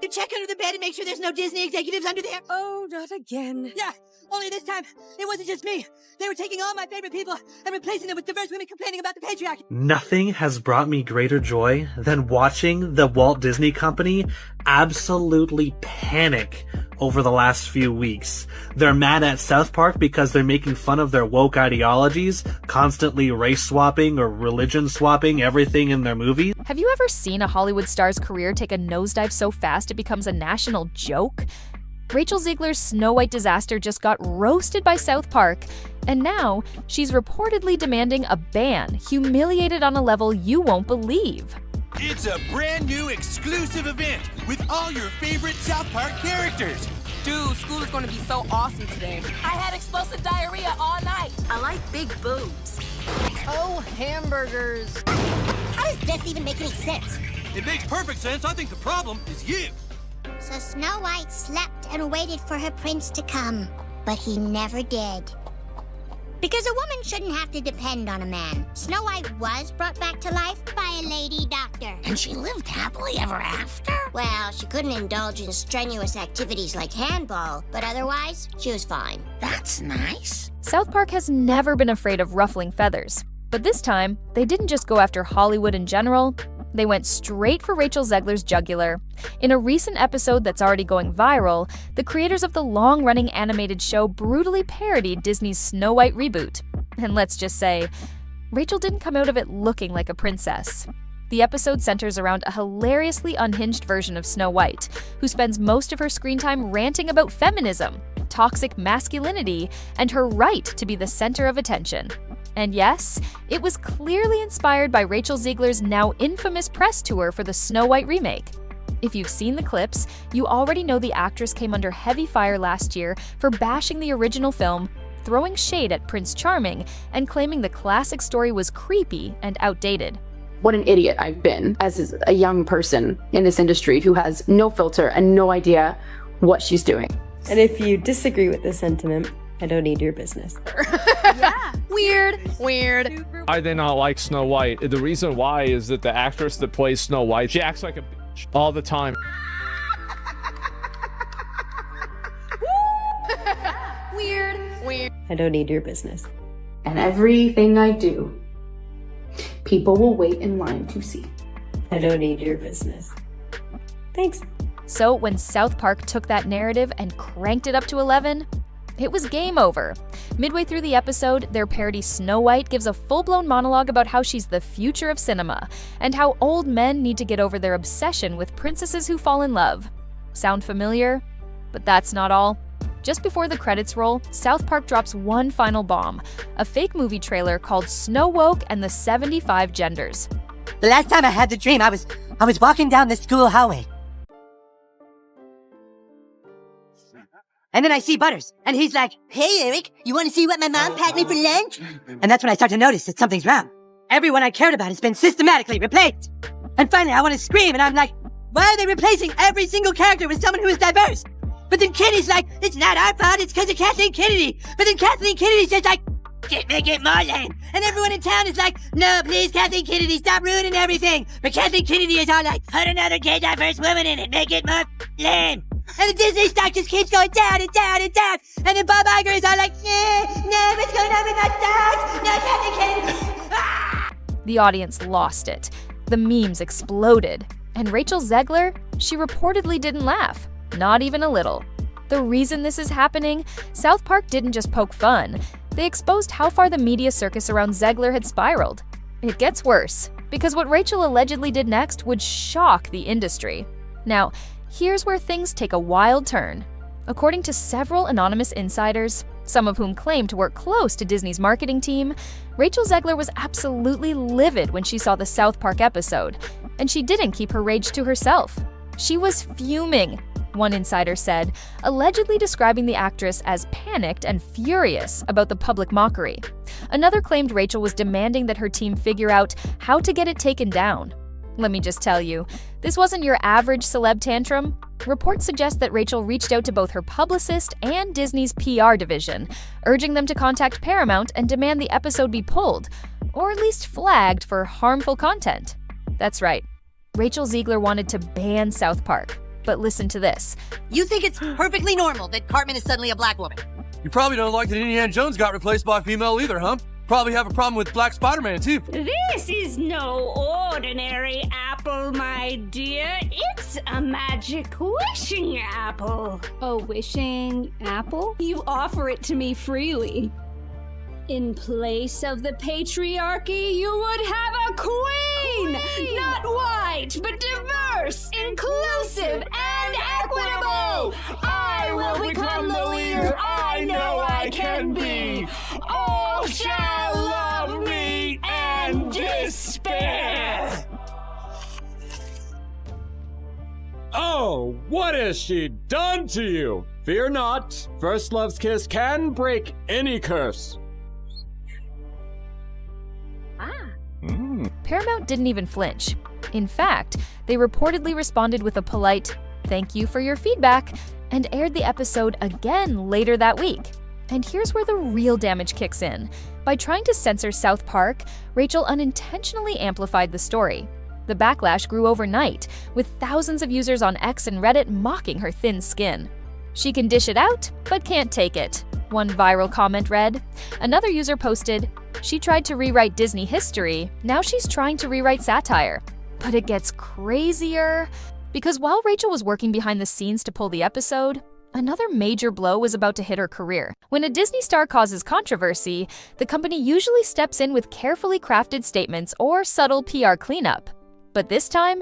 You check under the bed and make sure there's no Disney executives under there. Oh, not again. Yeah, only this time, it wasn't just me. They were taking all my favorite people and replacing them with diverse women complaining about the patriarchy. Nothing has brought me greater joy than watching the Walt Disney Company absolutely panic over the last few weeks. They're mad at South Park because they're making fun of their woke ideologies, constantly race swapping or religion swapping everything in their movies. Have you ever seen a Hollywood star's career take a nosedive so fast it becomes a national joke? Rachel Zegler's Snow White disaster just got roasted by South Park, and now she's reportedly demanding a ban, humiliated on a level you won't believe. It's a brand new exclusive event with all your favorite South Park characters. Dude, school is going to be so awesome today. I had explosive diarrhea all night. I like big boobs. Oh, hamburgers. How does this even make any sense? It makes perfect sense. I think the problem is you. So Snow White slept and waited for her prince to come, but he never did. Because a woman shouldn't have to depend on a man. Snow White was brought back to life by a lady doctor. And she lived happily ever after? Well, she couldn't indulge in strenuous activities like handball, but otherwise, she was fine. That's nice. South Park has never been afraid of ruffling feathers. But this time, they didn't just go after Hollywood in general. They went straight for Rachel Zegler's jugular. In a recent episode that's already going viral, the creators of the long-running animated show brutally parodied Disney's Snow White reboot. And let's just say, Rachel didn't come out of it looking like a princess. The episode centers around a hilariously unhinged version of Snow White, who spends most of her screen time ranting about feminism, toxic masculinity, and her right to be the center of attention. And yes, it was clearly inspired by Rachel Zegler's now infamous press tour for the Snow White remake. If you've seen the clips, you already know the actress came under heavy fire last year for bashing the original film, throwing shade at Prince Charming, and claiming the classic story was creepy and outdated. What an idiot I've been as a young person in this industry who has no filter and no idea what she's doing. And if you disagree with this sentiment, I don't need your business. Yeah. Weird. I did not like Snow White. The reason why is that the actress that plays Snow White, she acts like a bitch all the time. Weird. I don't need your business. And everything I do, people will wait in line to see. I don't need your business. Thanks. So when South Park took that narrative and cranked it up to 11, it was game over. Midway through the episode, their parody Snow White gives a full-blown monologue about how she's the future of cinema, and how old men need to get over their obsession with princesses who fall in love. Sound familiar? But that's not all. Just before the credits roll, South Park drops one final bomb, a fake movie trailer called Snow Woke and the 75 Genders. The last time I had the dream, I was walking down the school hallway. And then I see Butters, and he's like, "Hey, Eric, you want to see what my mom packed me for lunch?" And that's when I start to notice that something's wrong. Everyone I cared about has been systematically replaced. And finally, I want to scream, and I'm like, why are they replacing every single character with someone who is diverse? But then Kenny's like, it's not our fault, it's because of Kathleen Kennedy. But then Kathleen Kennedy says like, make it more lame. And everyone in town is like, no, please, Kathleen Kennedy, stop ruining everything. But Kathleen Kennedy is all like, put another gay diverse woman in it, make it more lame. And the Disney stock just keeps going down and down and down. And then Bob Iger is all like, no, what's going on with my stocks? No, Kathleen Kennedy. Ah! The audience lost it. The memes exploded. And Rachel Zegler, she reportedly didn't laugh. Not even a little. The reason this is happening, South Park didn't just poke fun. They exposed how far the media circus around Zegler had spiraled. It gets worse, because what Rachel allegedly did next would shock the industry. Now, here's where things take a wild turn. According to several anonymous insiders, some of whom claim to work close to Disney's marketing team, Rachel Zegler was absolutely livid when she saw the South Park episode, and she didn't keep her rage to herself. She was fuming, one insider said, allegedly describing the actress as panicked and furious about the public mockery. Another claimed Rachel was demanding that her team figure out how to get it taken down. Let me just tell you, this wasn't your average celeb tantrum. Reports suggest that Rachel reached out to both her publicist and Disney's PR division, urging them to contact Paramount and demand the episode be pulled, or at least flagged for harmful content. That's right. Rachel Zegler wanted to ban South Park. But listen to this. You think it's perfectly normal that Cartman is suddenly a black woman? You probably don't like that Indiana Jones got replaced by a female either, huh? Probably have a problem with Black Spider-Man, too. This is no ordinary apple, my dear. It's a magic wishing apple. A wishing apple? You offer it to me freely. In place of the patriarchy, you would have a queen! Not white, but diverse, inclusive, and equitable! I will become the leader I know I can be! All shall love me and despair! Oh, what has she done to you? Fear not, First Love's kiss can break any curse. Paramount didn't even flinch. In fact, they reportedly responded with a polite, "Thank you for your feedback," and aired the episode again later that week. And here's where the real damage kicks in. By trying to censor South Park, Rachel unintentionally amplified the story. The backlash grew overnight, with thousands of users on X and Reddit mocking her thin skin. "She can dish it out, but can't take it," one viral comment read. Another user posted, "She tried to rewrite Disney history, now she's trying to rewrite satire." But it gets crazier, because while Rachel was working behind the scenes to pull the episode, another major blow was about to hit her career. When a Disney star causes controversy, the company usually steps in with carefully crafted statements or subtle PR cleanup. But this time,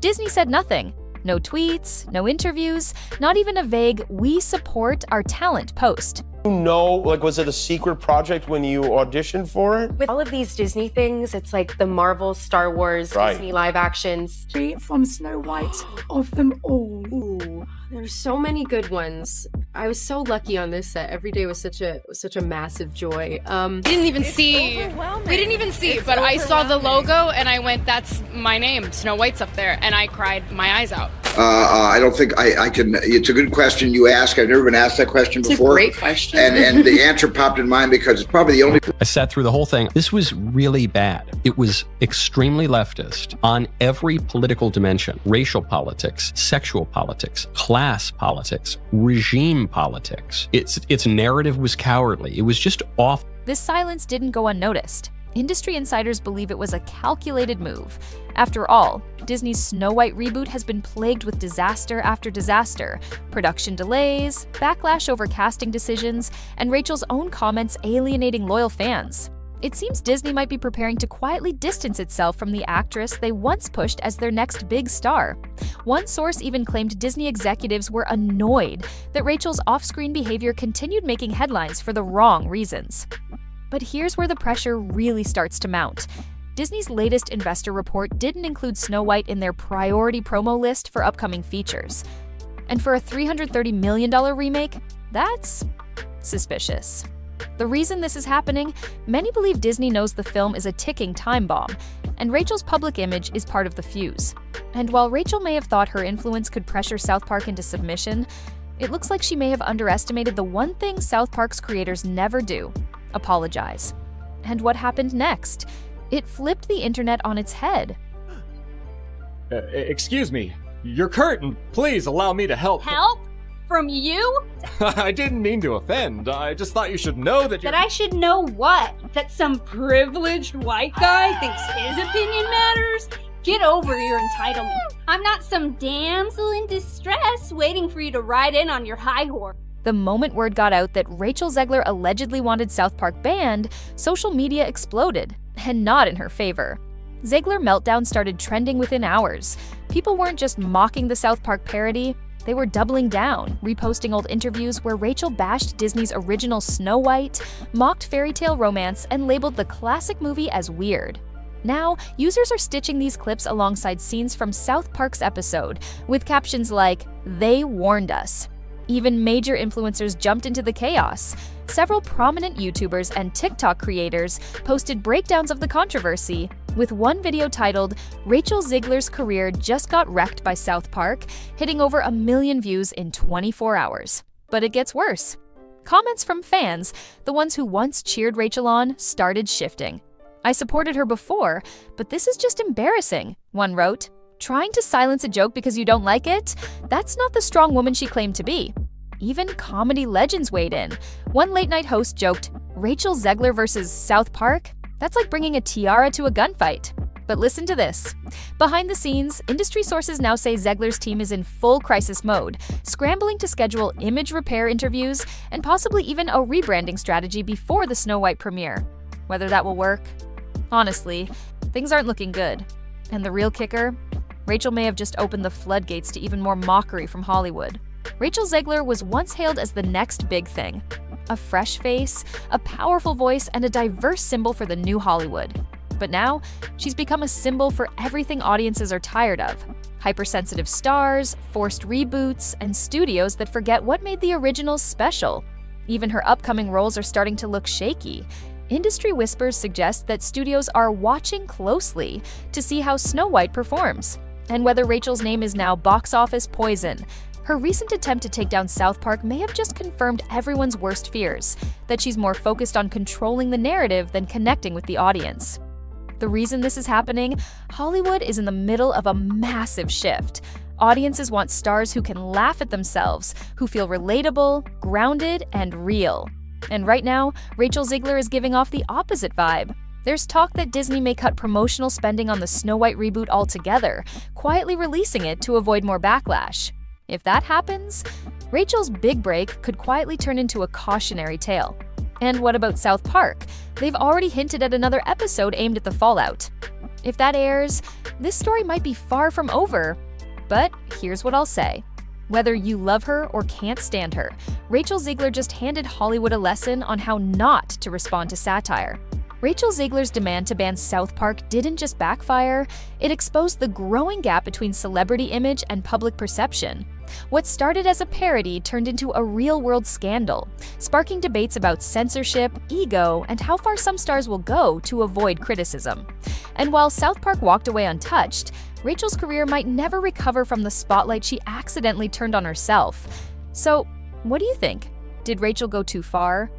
Disney said nothing. No tweets, no interviews, not even a vague "we support our talent" post. Was it a secret project when you auditioned for it? With all of these Disney things, it's like the Marvel, Star Wars, Disney live actions. Straight from Snow White, of them all. Ooh, there's so many good ones. I was so lucky on this set. Every day was such a massive joy. We didn't even see, but I saw the logo and I went, "That's my name, Snow White's up there," and I cried my eyes out. I don't think I can. It's a good question you ask. I've never been asked that question before. It's a great question. And the answer popped in mind because it's probably the only. I sat through the whole thing. This was really bad. It was extremely leftist on every political dimension: racial politics, sexual politics, class politics, regime politics. Its narrative was cowardly. It was just awful. This silence didn't go unnoticed. Industry insiders believe it was a calculated move. After all, Disney's Snow White reboot has been plagued with disaster after disaster, production delays, backlash over casting decisions, and Rachel's own comments alienating loyal fans. It seems Disney might be preparing to quietly distance itself from the actress they once pushed as their next big star. One source even claimed Disney executives were annoyed that Rachel's off-screen behavior continued making headlines for the wrong reasons. But here's where the pressure really starts to mount. Disney's latest investor report didn't include Snow White in their priority promo list for upcoming features. And for a $330 million remake, that's suspicious. The reason this is happening, many believe Disney knows the film is a ticking time bomb, and Rachel's public image is part of the fuse. And while Rachel may have thought her influence could pressure South Park into submission, it looks like she may have underestimated the one thing South Park's creators never do: apologize. And what happened next? It flipped the internet on its head. Excuse me, your curtain. Please allow me to help. Help? From you? I didn't mean to offend. I just thought you should know that I should know what? That some privileged white guy thinks his opinion matters? Get over your entitlement. I'm not some damsel in distress waiting for you to ride in on your high horse. The moment word got out that Rachel Zegler allegedly wanted South Park banned, social media exploded, and not in her favor. Zegler meltdown started trending within hours. People weren't just mocking the South Park parody, they were doubling down, reposting old interviews where Rachel bashed Disney's original Snow White, mocked fairy tale romance, and labeled the classic movie as weird. Now, users are stitching these clips alongside scenes from South Park's episode, with captions like, "They warned us." Even major influencers jumped into the chaos. Several prominent YouTubers and TikTok creators posted breakdowns of the controversy, with one video titled, "Rachel Zegler's career just got wrecked by South Park," hitting over 1 million views in 24 hours. But it gets worse. Comments from fans, the ones who once cheered Rachel on, started shifting. "I supported her before, but this is just embarrassing," one wrote. Trying to silence a joke because you don't like it? That's not the strong woman she claimed to be. Even comedy legends weighed in. One late-night host joked, "Rachel Zegler versus South Park? That's like bringing a tiara to a gunfight." But listen to this. Behind the scenes, industry sources now say Zegler's team is in full crisis mode, scrambling to schedule image repair interviews and possibly even a rebranding strategy before the Snow White premiere. Whether that will work? Honestly, things aren't looking good. And the real kicker? Rachel may have just opened the floodgates to even more mockery from Hollywood. Rachel Zegler was once hailed as the next big thing. A fresh face, a powerful voice, and a diverse symbol for the new Hollywood. But now, she's become a symbol for everything audiences are tired of. Hypersensitive stars, forced reboots, and studios that forget what made the originals special. Even her upcoming roles are starting to look shaky. Industry whispers suggest that studios are watching closely to see how Snow White performs, and whether Rachel's name is now box office poison. Her recent attempt to take down South Park may have just confirmed everyone's worst fears, that she's more focused on controlling the narrative than connecting with the audience. The reason this is happening? Hollywood is in the middle of a massive shift. Audiences want stars who can laugh at themselves, who feel relatable, grounded, and real. And right now, Rachel Zegler is giving off the opposite vibe. There's talk that Disney may cut promotional spending on the Snow White reboot altogether, quietly releasing it to avoid more backlash. If that happens, Rachel's big break could quietly turn into a cautionary tale. And what about South Park? They've already hinted at another episode aimed at the fallout. If that airs, this story might be far from over. But here's what I'll say. Whether you love her or can't stand her, Rachel Zegler just handed Hollywood a lesson on how not to respond to satire. Rachel Zegler's demand to ban South Park didn't just backfire, it exposed the growing gap between celebrity image and public perception. What started as a parody turned into a real-world scandal, sparking debates about censorship, ego, and how far some stars will go to avoid criticism. And while South Park walked away untouched, Rachel's career might never recover from the spotlight she accidentally turned on herself. So, what do you think? Did Rachel go too far?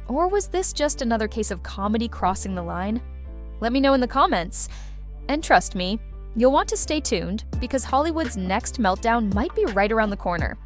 Or was this just another case of comedy crossing the line? Let me know in the comments. And trust me, you'll want to stay tuned because Hollywood's next meltdown might be right around the corner.